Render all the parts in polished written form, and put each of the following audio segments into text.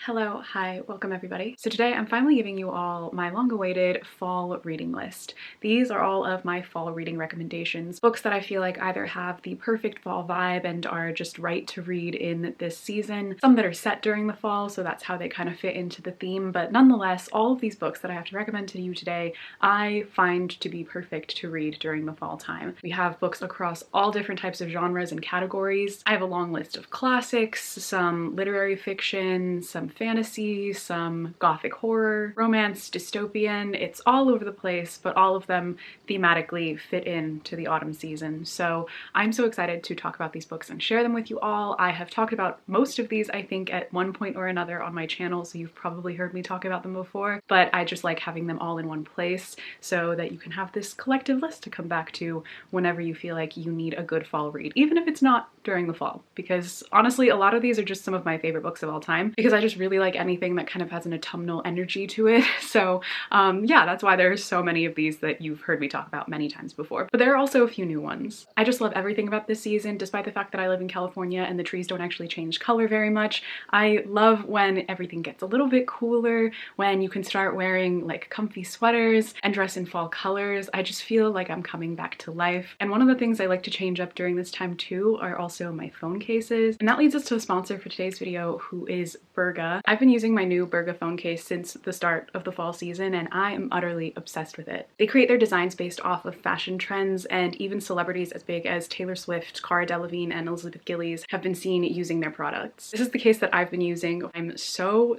Hello, hi, welcome everybody. So today I'm finally giving you all my long-awaited fall reading list. These are all of my fall reading recommendations, books that I feel like either have the perfect fall vibe and are just right to read in this season, some that are set during the fall, so that's how they kind of fit into the theme, but nonetheless, all of these books that I have to recommend to you today, I find to be perfect to read during the fall time. We have books across all different types of genres and categories. I have a long list of classics, some literary fiction, some fantasy, some gothic horror, romance, dystopian. It's all over the place, but all of them thematically fit into the autumn season. So I'm so excited to talk about these books and share them with you all. I have talked about most of these, I think, at one point or another on my channel, so you've probably heard me talk about them before, but I just like having them all in one place so that you can have this collective list to come back to whenever you feel like you need a good fall read, even if it's not during the fall, because honestly, a lot of these are just some of my favorite books of all time because I just really like anything that kind of has an autumnal energy to it. So yeah, that's why there's so many of these that you've heard me talk about many times before. But there are also a few new ones. I just love everything about this season, despite the fact that I live in California and the trees don't actually change color very much. I love when everything gets a little bit cooler, when you can start wearing like comfy sweaters and dress in fall colors. I just feel like I'm coming back to life. And one of the things I like to change up during this time too are also my phone cases. And that leads us to the sponsor for today's video, who is Berga. I've been using my new Berga phone case since the start of the fall season and I am utterly obsessed with it. They create their designs based off of fashion trends, and even celebrities as big as Taylor Swift, Cara Delevingne, and Elizabeth Gillies have been seen using their products. This is the case that I've been using. I'm so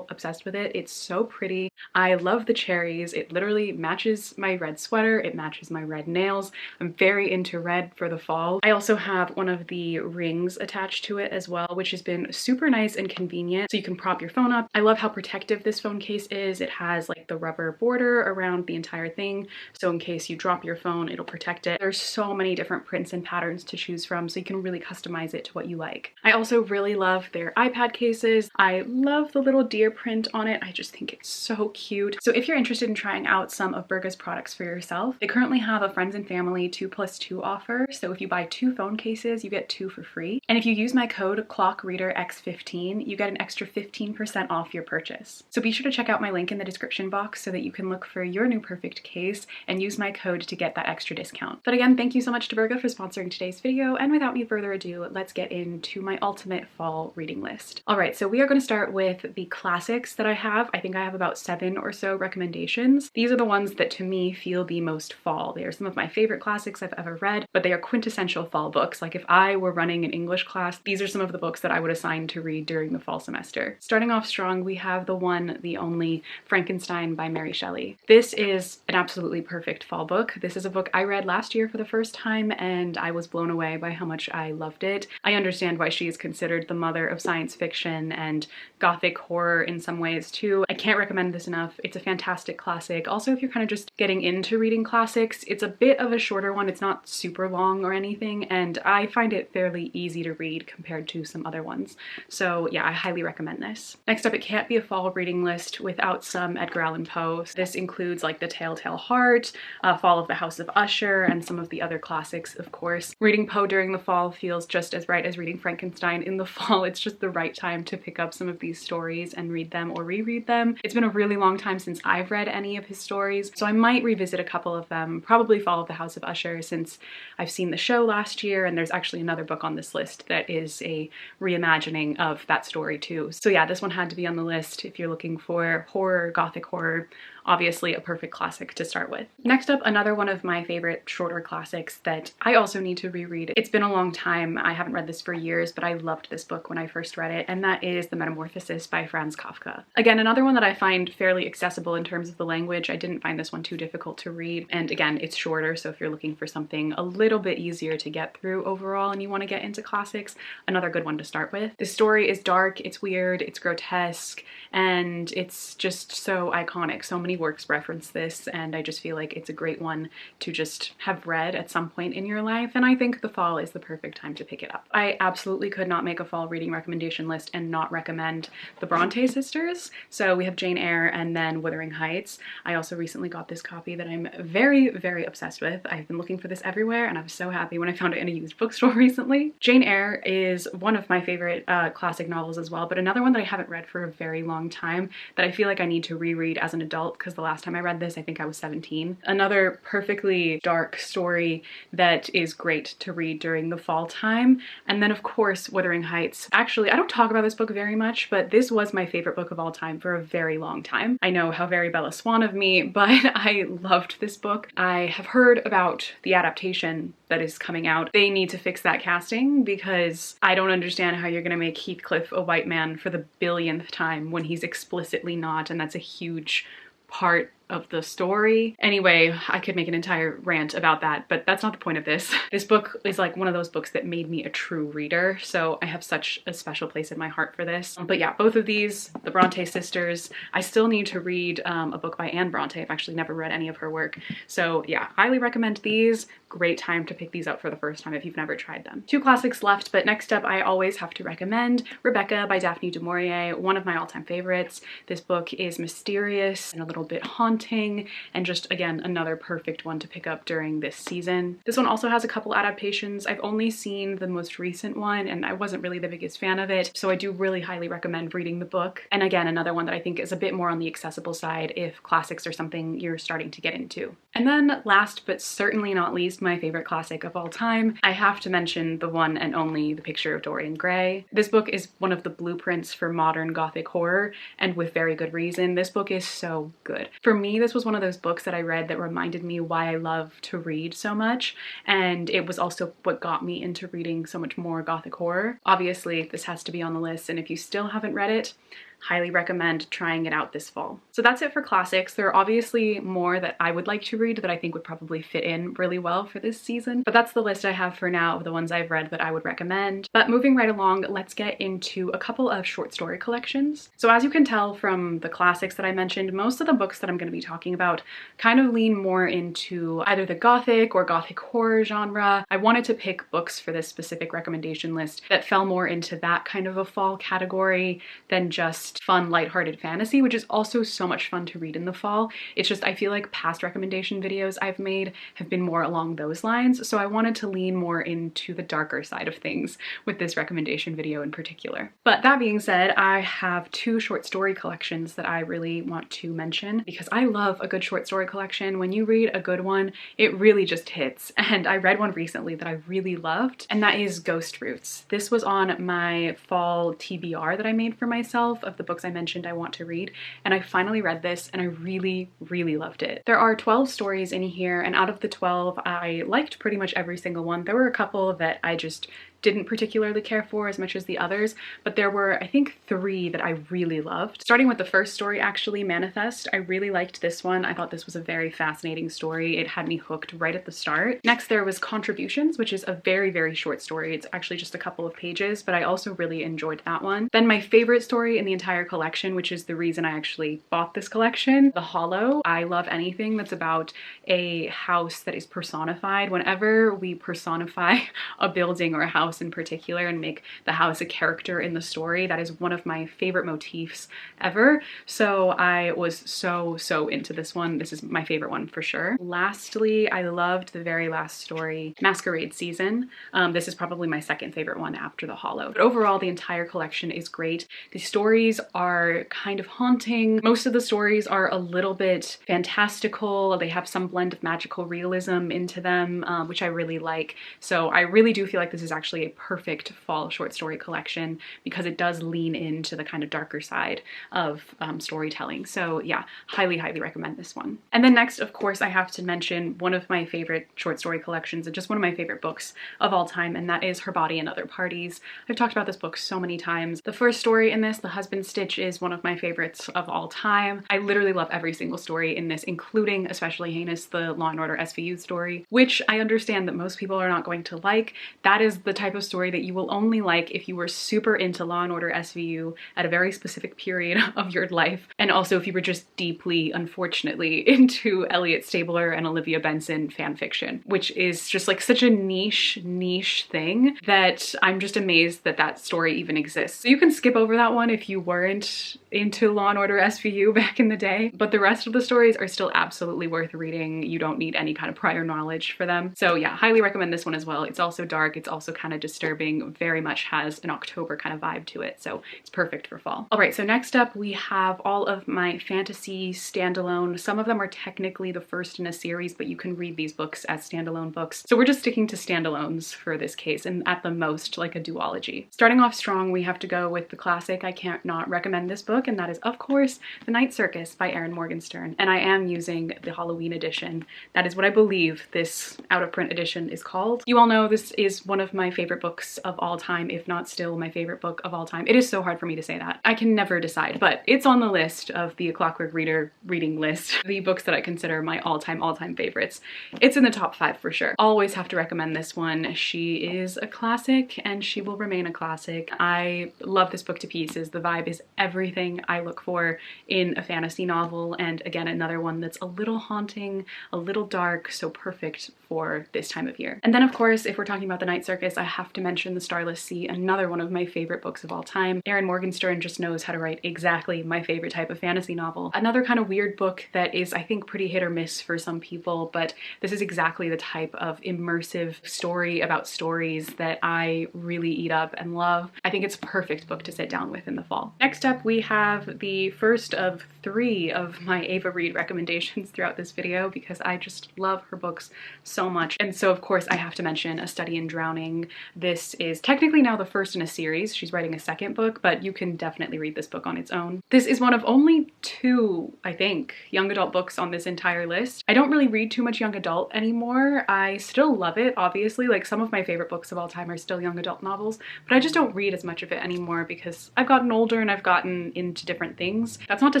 obsessed with it. It's so pretty. I love the cherries. It literally matches my red sweater. It matches my red nails. I'm very into red for the fall. I also have one of the rings attached to it as well, which has been super nice and convenient. So you can prop your phone up. I love how protective this phone case is. It has like the rubber border around the entire thing, so in case you drop your phone, it'll protect it. There's so many different prints and patterns to choose from, so you can really customize it to what you like. I also really love their iPad cases. I love the little deer print on it. I just think it's so cute. So if you're interested in trying out some of Berga's products for yourself, they currently have a friends and family 2+2 offer. So if you buy 2 phone cases, you get 2 for free. And if you use my code ClockReaderX15, you get an extra 15% off your purchase. So be sure to check out my link in the description box so that you can look for your new perfect case and use my code to get that extra discount. But again, thank you so much to Berga for sponsoring today's video, and without any further ado, let's get into my ultimate fall reading list. All right, so we are going to start with the classics that I have. I think I have about 7 or so recommendations. These are the ones that to me feel the most fall. They are some of my favorite classics I've ever read, but they are quintessential fall books. Like if I were running an English class, these are some of the books that I would assign to read during the fall semester. Starting off strong, we have the one, the only Frankenstein by Mary Shelley. This is an absolutely perfect fall book. This is a book I read last year for the first time and I was blown away by how much I loved it. I understand why she is considered the mother of science fiction and gothic horror in some ways too. I can't recommend this enough. It's a fantastic classic. Also, if you're kind of just getting into reading classics, it's a bit of a shorter one. It's not super long or anything, and I find it fairly easy to read compared to some other ones. So yeah, I highly recommend this. Next up, it can't be a fall reading list without some Edgar Allan Poe. This includes like The Telltale Heart, Fall of the House of Usher, and some of the other classics, of course. Reading Poe during the fall feels just as right as reading Frankenstein in the fall. It's just the right time to pick up some of these stories and read them or reread them. It's been a really long time since I've read any of his stories, so I might revisit a couple of them, probably Fall of the House of Usher, since I've seen the show last year, and there's actually another book on this list that is a reimagining of that story too. So yeah, this one had to be on the list if you're looking for horror, gothic horror. Obviously a perfect classic to start with. Next up, another one of my favorite shorter classics that I also need to reread. It's been a long time. I haven't read this for years, but I loved this book when I first read it, and that is The Metamorphosis by Franz Kafka. Again, another one that I find fairly accessible in terms of the language. I didn't find this one too difficult to read, and again, it's shorter, so if you're looking for something a little bit easier to get through overall and you want to get into classics, another good one to start with. The story is dark, it's weird, it's grotesque, and it's just so iconic. So many works reference this, and I just feel like it's a great one to just have read at some point in your life, and I think the fall is the perfect time to pick it up. I absolutely could not make a fall reading recommendation list and not recommend the Bronte sisters. So we have Jane Eyre and then Wuthering Heights. I also recently got this copy that I'm very obsessed with. I've been looking for this everywhere and I was so happy when I found it in a used bookstore recently. recently. Jane Eyre is one of my favorite classic novels as well, but another one that I haven't read for a very long time that I feel like I need to reread as an adult, because the last time I read this, I think I was 17. Another perfectly dark story that is great to read during the fall time. And then of course, Wuthering Heights. Actually, I don't talk about this book very much, but this was my favorite book of all time for a very long time. I know, how very Bella Swan of me, but I loved this book. I have heard about the adaptation that is coming out. They need to fix that casting, because I don't understand how you're gonna make Heathcliff a white man for the billionth time when he's explicitly not, and that's a huge part of the story. Anyway, I could make an entire rant about that, but that's not the point of this. This book is like one of those books that made me a true reader, so I have such a special place in my heart for this. But yeah, both of these, the Bronte sisters. I still need to read a book by Anne Bronte. I've actually never read any of her work. So yeah, highly recommend these. Great time to pick these up for the first time if you've never tried them. Two classics left, but next up I always have to recommend Rebecca by Daphne du Maurier, one of my all-time favorites. This book is mysterious and a little bit haunting, and just again another perfect one to pick up during this season. This one also has a couple adaptations. I've only seen the most recent one and I wasn't really the biggest fan of it, so I do really highly recommend reading the book. And again, another one that I think is a bit more on the accessible side if classics are something you're starting to get into. And then last but certainly not least, my favorite classic of all time, I have to mention the one and only The Picture of Dorian Gray. This book is one of the blueprints for modern Gothic horror, and with very good reason. This book is so good. For me, this was one of those books that I read that reminded me why I love to read so much, and it was also what got me into reading so much more Gothic horror. Obviously, this has to be on the list, and if you still haven't read it, highly recommend trying it out this fall. So that's it for classics. There are obviously more that I would like to read that I think would probably fit in really well for this season, but that's the list I have for now of the ones I've read that I would recommend. But moving right along, let's get into a couple of short story collections. So as you can tell from the classics that I mentioned, most of the books that I'm going to be talking about kind of lean more into either the Gothic or Gothic horror genre. I wanted to pick books for this specific recommendation list that fell more into that kind of a fall category than just fun, lighthearted fantasy, which is also so much fun to read in the fall. It's just, I feel like past recommendation videos I've made have been more along those lines, so I wanted to lean more into the darker side of things with this recommendation video in particular. But that being said, I have two short story collections that I really want to mention because I love a good short story collection. When you read a good one, it really just hits. And I read one recently that I really loved, and that is Ghost Roots. This was on my fall TBR that I made for myself of the books I mentioned I want to read, and I finally read this and I really, really loved it. There are 12 stories in here, and out of the 12, I liked pretty much every single one. There were a couple that I just didn't particularly care for as much as the others, but there were, I think, 3 that I really loved. Starting with the first story, actually, Manifest. I really liked this one. I thought this was a very fascinating story. It had me hooked right at the start. Next, there was Contributions, which is a very, very short story. It's actually just a couple of pages, but I also really enjoyed that one. Then my favorite story in the entire collection, which is the reason I actually bought this collection, The Hollow. I love anything that's about a house that is personified. Whenever we personify a building or a house in particular and make the house a character in the story, that is one of my favorite motifs ever. So I was so into this one. This is my favorite one for sure. Lastly, I loved the very last story, Masquerade Season. This is probably my second favorite one after The Hollow. But overall, the entire collection is great. The stories are kind of haunting. Most of the stories are a little bit fantastical. They have some blend of magical realism into them, which I really like. So I really do feel like this is actually a perfect fall short story collection because it does lean into the kind of darker side of storytelling. So yeah, highly recommend this one. And then next, of course, I have to mention one of my favorite short story collections and just one of my favorite books of all time, and that is Her Body and Other Parties. I've talked about this book so many times. The first story in this, The Husband Stitch, is one of my favorites of all time. I literally love every single story in this, including Especially Heinous, the Law & Order SVU story, which I understand that most people are not going to like. That is the type of story that you will only like if you were super into Law & Order SVU at a very specific period of your life, and also if you were just deeply, unfortunately, into Elliot Stabler and Olivia Benson fanfiction, which is just like such a niche thing that I'm just amazed that that story even exists. So you can skip over that one if you weren't into Law & Order SVU back in the day, but the rest of the stories are still absolutely worth reading. You don't need any kind of prior knowledge for them. So yeah, highly recommend this one as well. It's also dark, it's also kind of of disturbing, very much has an October kind of vibe to it, so it's perfect for fall. All right, so next up we have all of my fantasy standalone. Some of them are technically the first in a series, but you can read these books as standalone books. So we're just sticking to standalones for this case, and at the most like a duology. Starting off strong, we have to go with the classic. I can't not recommend this book, and that is of course The Night Circus by Erin Morgenstern. And I am using the Halloween edition. That is what I believe this out of print edition is called. You all know this is one of my favorite books of all time, if not still my favorite book of all time. It is so hard for me to say that. I can never decide, but it's on the list of the Clockwork reader reading list, the books that I consider my all-time favorites. It's in the top 5 for sure. Always have to recommend this one. She is a classic and she will remain a classic. I love this book to pieces. The vibe is everything I look for in a fantasy novel, and again, another one that's a little haunting, a little dark, so perfect for this time of year. And then of course, if we're talking about The Night Circus, I have to mention The Starless Sea, another one of my favorite books of all time. Erin Morgenstern just knows how to write exactly my favorite type of fantasy novel. Another kind of weird book that is, I think, pretty hit or miss for some people, but this is exactly the type of immersive story about stories that I really eat up and love. I think it's a perfect book to sit down with in the fall. Next up, we have the first of 3 of my Ava Reid recommendations throughout this video because I just love her books so much. And so of course I have to mention A Study in Drowning. This is technically now the first in a series. She's writing a second book, but you can definitely read this book on its own. This is one of only 2, I think, young adult books on this entire list. I don't really read too much young adult anymore. I still love it, obviously. Like, some of my favorite books of all time are still young adult novels, but I just don't read as much of it anymore because I've gotten older and I've gotten into different things. That's not to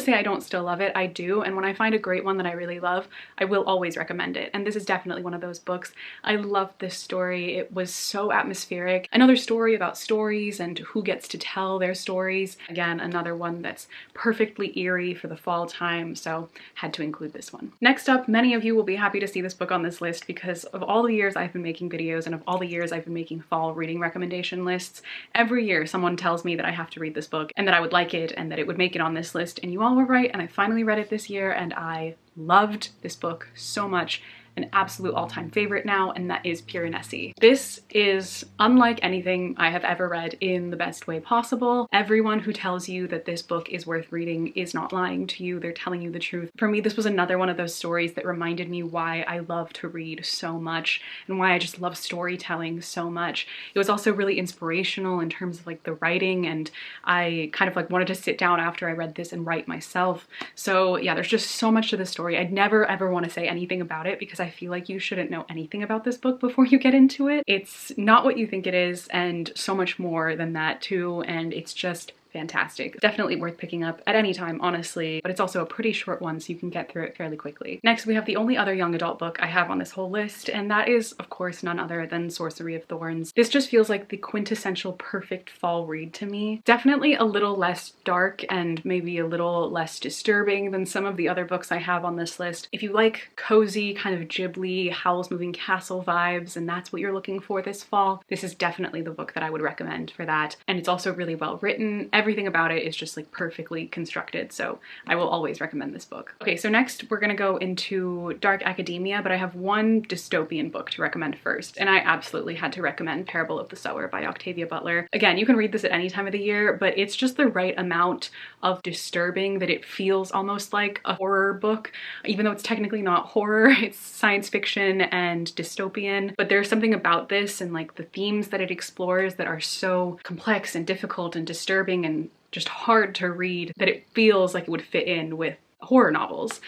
say I don't still love it. I do, and when I find a great one that I really love, I will always recommend it. And this is definitely one of those books. I love this story. It was so atmospheric. Another story about stories and who gets to tell their stories. Again, another one that's perfectly eerie for the fall time, so had to include this one. Next up, many of you will be happy to see this book on this list because of all the years I've been making videos and of all the years I've been making fall reading recommendation lists, every year someone tells me that I have to read this book and that I would like it and that it would make it on this list, and you all were right, and I finally read it this year and I loved this book so much. An absolute all-time favorite now, and that is Piranesi. This is unlike anything I have ever read in the best way possible. Everyone who tells you that this book is worth reading is not lying to you. They're telling you the truth. For me, this was another one of those stories that reminded me why I love to read so much and why I just love storytelling so much. It was also really inspirational in terms of like the writing, and I kind of like wanted to sit down after I read this and write myself. So yeah, there's just so much to the story. I'd never ever want to say anything about it because I feel like you shouldn't know anything about this book before you get into it. It's not what you think it is, and so much more than that too, and it's just fantastic. Definitely worth picking up at any time, honestly, but it's also a pretty short one, so you can get through it fairly quickly. Next, we have the only other young adult book I have on this whole list, and that is, of course, none other than Sorcery of Thorns. This just feels like the quintessential perfect fall read to me. Definitely a little less dark and maybe a little less disturbing than some of the other books I have on this list. If you like cozy, kind of Ghibli, Howl's Moving Castle vibes, and that's what you're looking for this fall, this is definitely the book that I would recommend for that. And it's also really well written. Everything about it is just like perfectly constructed, so I will always recommend this book. Okay, so next we're gonna go into dark academia, but I have one dystopian book to recommend first, and I absolutely had to recommend Parable of the Sower by Octavia Butler. Again, you can read this at any time of the year, but it's just the right amount of disturbing that it feels almost like a horror book, even though it's technically not horror. It's science fiction and dystopian, but there's something about this and like the themes that it explores that are so complex and difficult and disturbing and just hard to read that it feels like it would fit in with horror novels,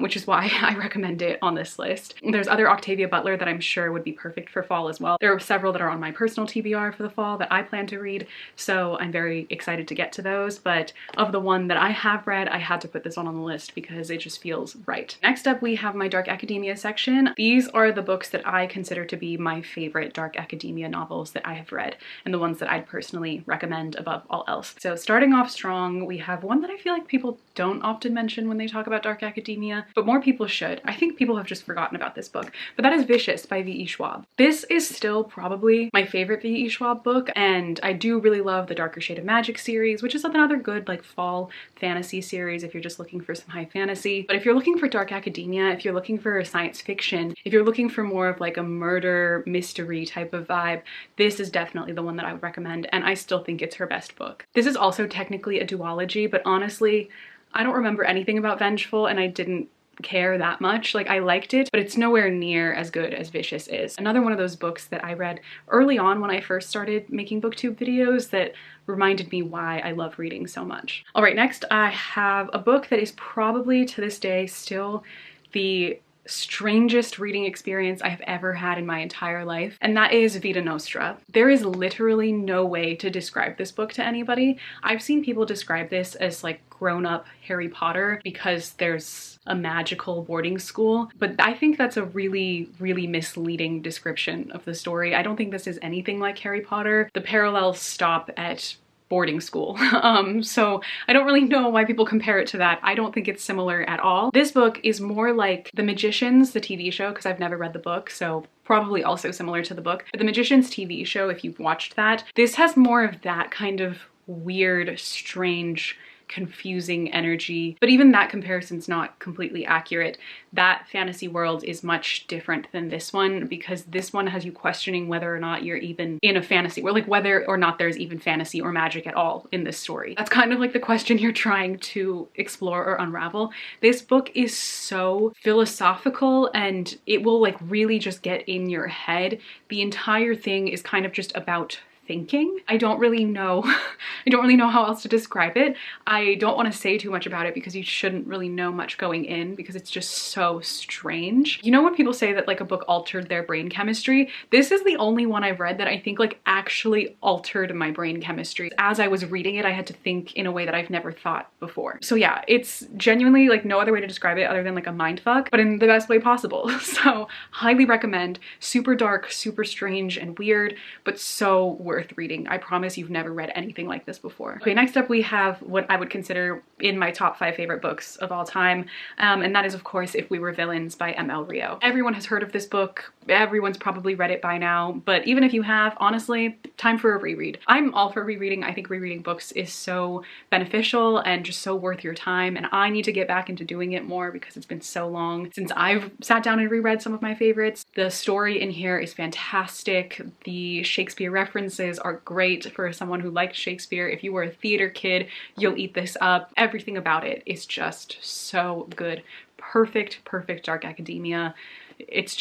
which is why I recommend it on this list. There's other Octavia Butler that I'm sure would be perfect for fall as well. There are several that are on my personal TBR for the fall that I plan to read, so I'm very excited to get to those, but of the one that I have read, I had to put this one on the list because it just feels right. Next up, we have my dark academia section. These are the books that I consider to be my favorite dark academia novels that I have read, and the ones that I'd personally recommend above all else. So starting off strong, we have one that I feel like people don't often mention when when they talk about dark academia, but more people should. I think people have just forgotten about this book, but that is Vicious by V.E. Schwab. This is still probably my favorite V.E. Schwab book, and I do really love the Darker Shade of Magic series, which is another good like fall fantasy series if you're just looking for some high fantasy. But if you're looking for dark academia, if you're looking for science fiction, if you're looking for more of like a murder mystery type of vibe, this is definitely the one that I would recommend, and I still think it's her best book. This is also technically a duology, but honestly, I don't remember anything about Vengeful, and I didn't care that much. Like, I liked it, but it's nowhere near as good as Vicious is. Another one of those books that I read early on when I first started making booktube videos that reminded me why I love reading so much. All right, next I have a book that is probably to this day still the strangest reading experience I have ever had in my entire life, and that is Vita Nostra. There is literally no way to describe this book to anybody. I've seen people describe this as like grown-up Harry Potter because there's a magical boarding school, but I think that's a really misleading description of the story. I don't think this is anything like Harry Potter. The parallels stop at boarding school. So I don't really know why people compare it to that. I don't think it's similar at all. This book is more like The Magicians, the TV show, because I've never read the book, so probably also similar to the book. But The Magicians TV show, if you've watched that, this has more of that kind of weird, strange, confusing energy, but even that comparison's not completely accurate. That fantasy world is much different than this one, because this one has you questioning whether or not you're even in a fantasy world, like whether or not there's even fantasy or magic at all in this story. That's kind of like the question you're trying to explore or unravel. This book is so philosophical, and it will like really just get in your head. The entire thing is kind of just about thinking. I don't really know how else to describe it. I don't want to say too much about it because you shouldn't really know much going in, because it's just so strange. You know when people say that like a book altered their brain chemistry? This is the only one I've read that I think like actually altered my brain chemistry. As I was reading it, I had to think in a way that I've never thought before. So yeah, it's genuinely like no other way to describe it other than like a mindfuck, but in the best way possible. So highly recommend. Super dark, super strange and weird, but so worth reading. I promise you've never read anything like this before. Okay, next up we have what I would consider in my top 5 favorite books of all time, and that is of course If We Were Villains by M.L. Rio. Everyone has heard of this book. Everyone's probably read it by now, but even if you have, honestly, time for a reread. I'm all for rereading. I think rereading books is so beneficial and just so worth your time, and I need to get back into doing it more because it's been so long since I've sat down and reread some of my favorites. The story in here is fantastic. The Shakespeare references are great for someone who liked Shakespeare. If you were a theater kid, you'll eat this up. Everything about it is just so good. Perfect dark academia. It's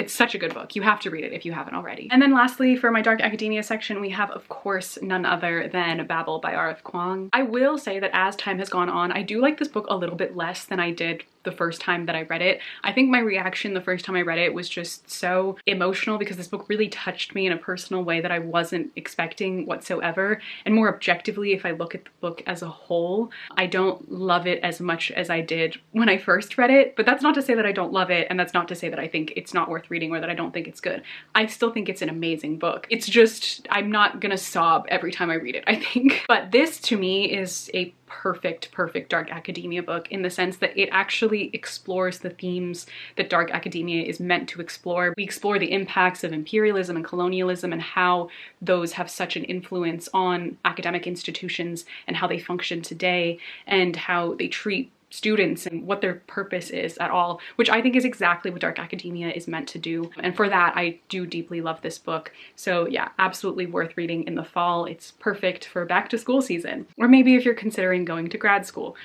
such a good book. You have to read it if you haven't already. And then lastly, for my dark academia section, we have, of course, none other than Babble by R.F. Kuang. I will say that as time has gone on, I do like this book a little bit less than I did the first time that I read it. I think my reaction the first time I read it was just so emotional because this book really touched me in a personal way that I wasn't expecting whatsoever. And more objectively, if I look at the book as a whole, I don't love it as much as I did when I first read it. But that's not to say that I don't love it, and that's not to say that I think it's not worth reading or that I don't think it's good. I still think it's an amazing book. It's just, I'm not gonna sob every time I read it, I think. But this to me is a perfect dark academia book in the sense that it actually explores the themes that dark academia is meant to explore. We explore the impacts of imperialism and colonialism and how those have such an influence on academic institutions and how they function today and how they treat students and what their purpose is at all, which I think is exactly what dark academia is meant to do. And for that, I do deeply love this book. So yeah, absolutely worth reading in the fall. It's perfect for back to school season, or maybe if you're considering going to grad school.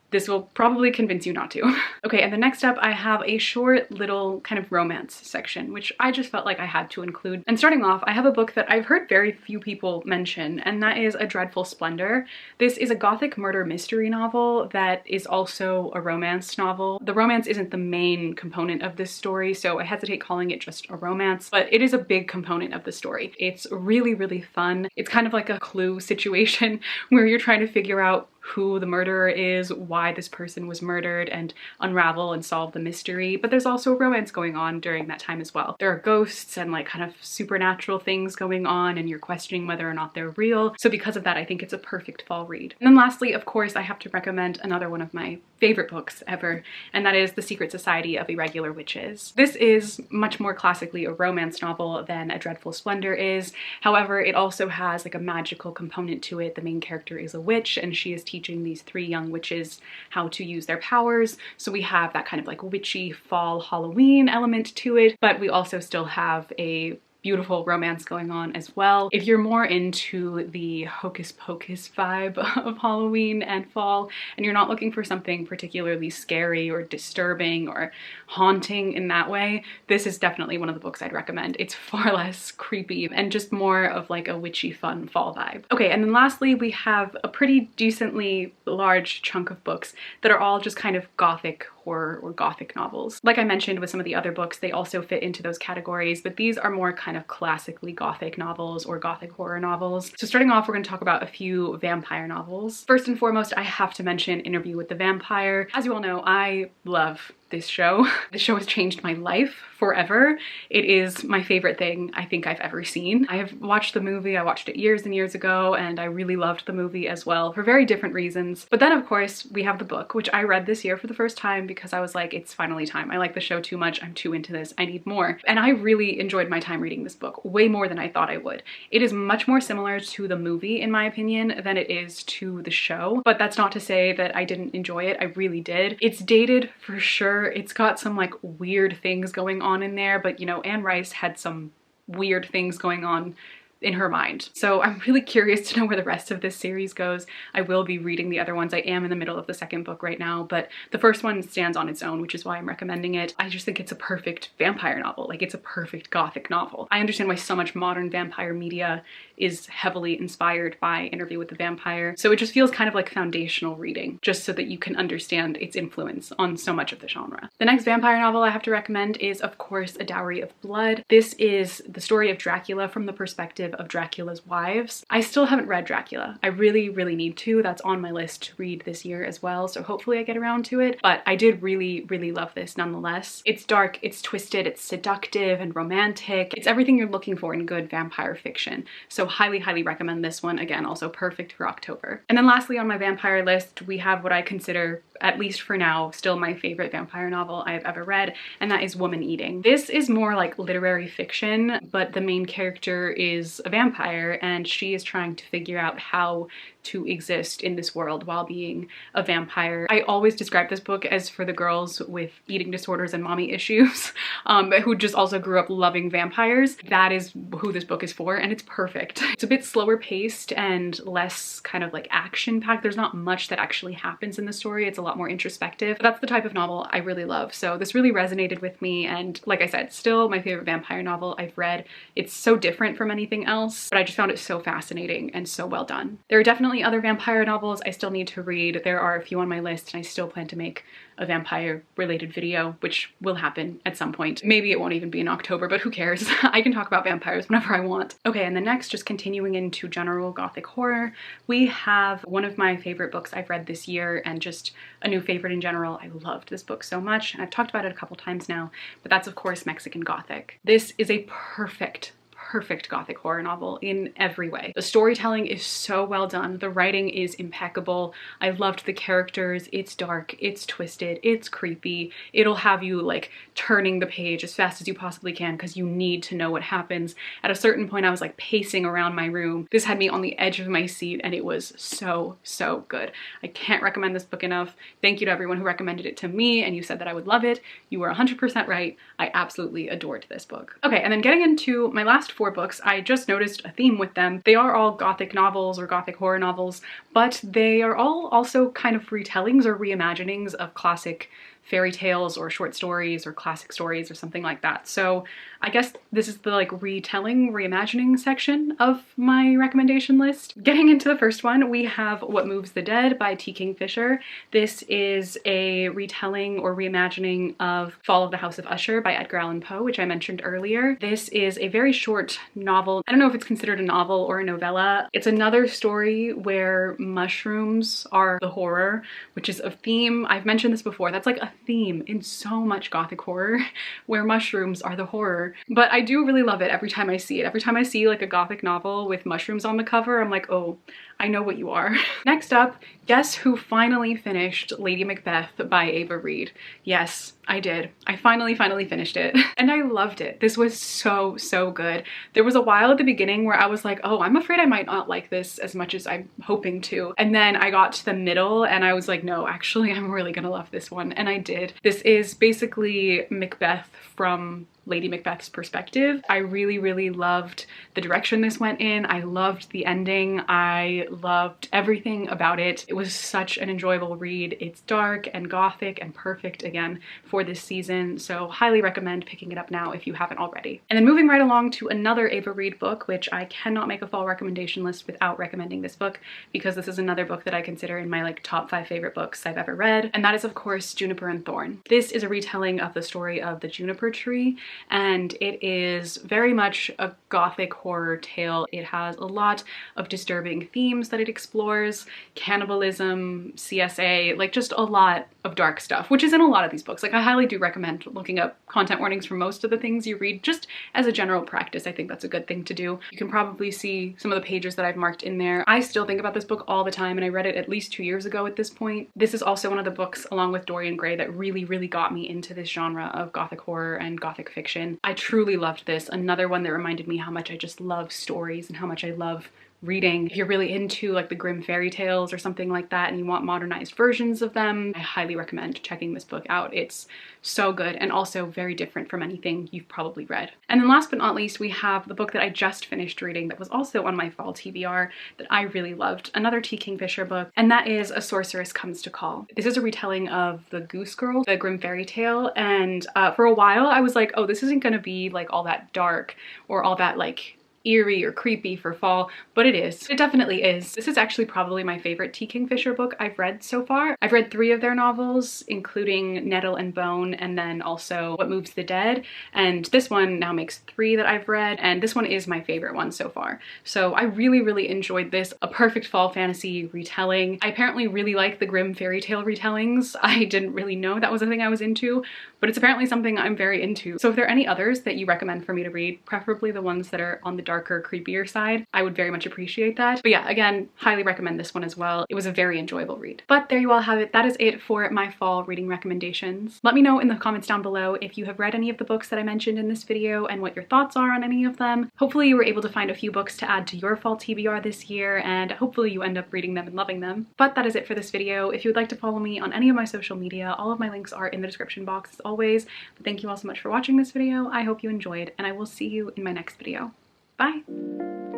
This will probably convince you not to. Okay, and the next up I have a short little kind of romance section, which I just felt like I had to include. And starting off, I have a book that I've heard very few people mention, and that is A Dreadful Splendor. This is a Gothic murder mystery novel that is also a romance novel. The romance isn't the main component of this story, so I hesitate calling it just a romance, but it is a big component of the story. It's really fun. It's kind of like a Clue situation where you're trying to figure out who the murderer is, why this person was murdered, and unravel and solve the mystery. But there's also romance going on during that time as well. There are ghosts and like kind of supernatural things going on, and you're questioning whether or not they're real. So because of that, I think it's a perfect fall read. And then lastly, of course, I have to recommend another one of my favorite books ever, and that is The Secret Society of Irregular Witches. This is much more classically a romance novel than A Dreadful Splendor is. However, it also has like a magical component to it. The main character is a witch, and she is teaching these 3 young witches how to use their powers. So we have that kind of like witchy fall Halloween element to it, but we also still have a beautiful romance going on as well. If you're more into the hocus pocus vibe of Halloween and fall, and you're not looking for something particularly scary or disturbing or haunting in that way, this is definitely one of the books I'd recommend. It's far less creepy and just more of like a witchy fun fall vibe. Okay, and then lastly, we have a pretty decently large chunk of books that are all just kind of Gothic horror or Gothic novels. Like I mentioned with some of the other books, they also fit into those categories, but these are more kind of classically Gothic novels or Gothic horror novels. So starting off, we're going to talk about a few vampire novels. First and foremost, I have to mention Interview with the Vampire. As you all know, I love this show. This show has changed my life forever. It is my favorite thing I think I've ever seen. I have watched the movie, I watched it years and years ago, and I really loved the movie as well for very different reasons. But then of course we have the book, which I read this year for the first time because I was like, it's finally time. I like the show too much, I'm too into this, I need more. And I really enjoyed my time reading this book, way more than I thought I would. It is much more similar to the movie in my opinion than it is to the show, but that's not to say that I didn't enjoy it. I really did. It's dated for sure. It's got some like weird things going on in there, but you know, Anne Rice had some weird things going on in her mind. So I'm really curious to know where the rest of this series goes. I will be reading the other ones. I am in the middle of the second book right now, but the first one stands on its own, which is why I'm recommending it. I just think it's a perfect vampire novel. Like, it's a perfect Gothic novel. I understand why so much modern vampire media is heavily inspired by Interview with the Vampire. So it just feels kind of like foundational reading, just so that you can understand its influence on so much of the genre. The next vampire novel I have to recommend is, of course, A Dowry of Blood. This is the story of Dracula from the perspective of Dracula's wives. I still haven't read Dracula. I really, really need to. That's on my list to read this year as well, so hopefully I get around to it. But I did really, really love this nonetheless. It's dark, it's twisted, it's seductive and romantic. It's everything you're looking for in good vampire fiction. So highly, highly recommend this one. Again, also perfect for October. And then lastly on my vampire list, we have what I consider, at least for now, still my favorite vampire novel I have ever read, and that is Woman Eating. This is more like literary fiction, but the main character is a vampire and she is trying to figure out how to exist in this world while being a vampire. I always describe this book as for the girls with eating disorders and mommy issues, who just also grew up loving vampires. That is who this book is for, and it's perfect. It's a bit slower paced and less kind of like action-packed. There's not much that actually happens in the story. It's a lot more introspective. But that's the type of novel I really love. So this really resonated with me, and like I said, still my favorite vampire novel I've read. It's so different from anything else, but I just found it so fascinating and so well done. There are definitely other vampire novels I still need to read. There are a few on my list, and I still plan to make a vampire related video, which will happen at some point. Maybe it won't even be in October, but who cares? I can talk about vampires whenever I want. Okay, and the next, just continuing into general Gothic horror, we have one of my favorite books I've read this year, and just a new favorite in general. I loved this book so much, and I've talked about it a couple times now, but that's of course Mexican Gothic. This is a perfect Gothic horror novel in every way. The storytelling is so well done. The writing is impeccable. I loved the characters. It's dark, it's twisted, it's creepy. It'll have you like turning the page as fast as you possibly can because you need to know what happens. At a certain point, I was like pacing around my room. This had me on the edge of my seat, and it was so, so good. I can't recommend this book enough. Thank you to everyone who recommended it to me and you said that I would love it. You were 100% right. I absolutely adored this book. Okay, and then getting into my last 4 books, I just noticed a theme with them. They are all Gothic novels or Gothic horror novels, but they are all also kind of retellings or reimaginings of classic fairy tales or short stories or classic stories or something like that. So I guess this is the like retelling, reimagining section of my recommendation list. Getting into the first one, we have What Moves the Dead by T. Kingfisher. This is a retelling or reimagining of Fall of the House of Usher by Edgar Allan Poe, which I mentioned earlier. This is a very short short novel. I don't know if it's considered a novel or a novella. It's another story where mushrooms are the horror, which is a theme. I've mentioned this before. That's like a theme in so much Gothic horror, where mushrooms are the horror. But I do really love it every time I see it. Every time I see like a Gothic novel with mushrooms on the cover, I'm like, oh, I know what you are. Next up, guess who finally finished Lady Macbeth by Ava Reid? Yes, I did. I finally finished it. And I loved it. This was so good. There was a while at the beginning where I was like, oh, I'm afraid I might not like this as much as I'm hoping to. And then I got to the middle and I was like, no, actually, I'm really gonna love this one. And I did. This is basically Macbeth from Lady Macbeth's perspective. I really loved the direction this went in. I loved the ending. I loved everything about it. It was such an enjoyable read. It's dark and Gothic and perfect again for this season, so highly recommend picking it up now if you haven't already. And then moving right along to another Ava Reid book, which I cannot make a fall recommendation list without recommending this book, because this is another book that I consider in my like top 5 favorite books I've ever read, and that is of course Juniper and Thorn. This is a retelling of the story of the juniper tree, and it is very much a Gothic horror tale. It has a lot of disturbing themes that it explores, cannibalism, CSA, like just a lot of dark stuff, which is in a lot of these books. Like I highly do recommend looking up content warnings for most of the things you read, just as a general practice. I think that's a good thing to do. You can probably see some of the pages that I've marked in there. I still think about this book all the time, and I read it at least 2 years ago at this point. This is also one of the books, along with Dorian Gray, that really got me into this genre of Gothic horror and Gothic fiction. I truly loved this. Another one that reminded me how much I just love stories and how much I love reading. If you're really into like the grim fairy tales or something like that and you want modernized versions of them, I highly recommend checking this book out. It's so good and also very different from anything you've probably read. And then last but not least, we have the book that I just finished reading that was also on my fall TBR that I really loved, another T. Kingfisher book, and that is A Sorceress Comes to Call. This is a retelling of The Goose Girl, the grim fairy tale, and for a while I was like, oh, this isn't gonna be like all that dark or all that like eerie or creepy for fall, but it is. It definitely is. This is actually probably my favorite T. Kingfisher book I've read so far. I've read 3 of their novels, including Nettle and Bone, and then also What Moves the Dead, and this one now makes 3 that I've read, and this one is my favorite one so far. So I really enjoyed this. A perfect fall fantasy retelling. I apparently really like the grim fairy tale retellings. I didn't really know that was a thing I was into, but it's apparently something I'm very into. So if there are any others that you recommend for me to read, preferably the ones that are on the darker, creepier side, I would very much appreciate that. But yeah, again, highly recommend this one as well. It was a very enjoyable read. But there you all have it. That is it for my fall reading recommendations. Let me know in the comments down below if you have read any of the books that I mentioned in this video and what your thoughts are on any of them. Hopefully you were able to find a few books to add to your fall TBR this year, and hopefully you end up reading them and loving them. But that is it for this video. If you would like to follow me on any of my social media, all of my links are in the description box as always. But thank you all so much for watching this video. I hope you enjoyed, and I will see you in my next video. Bye!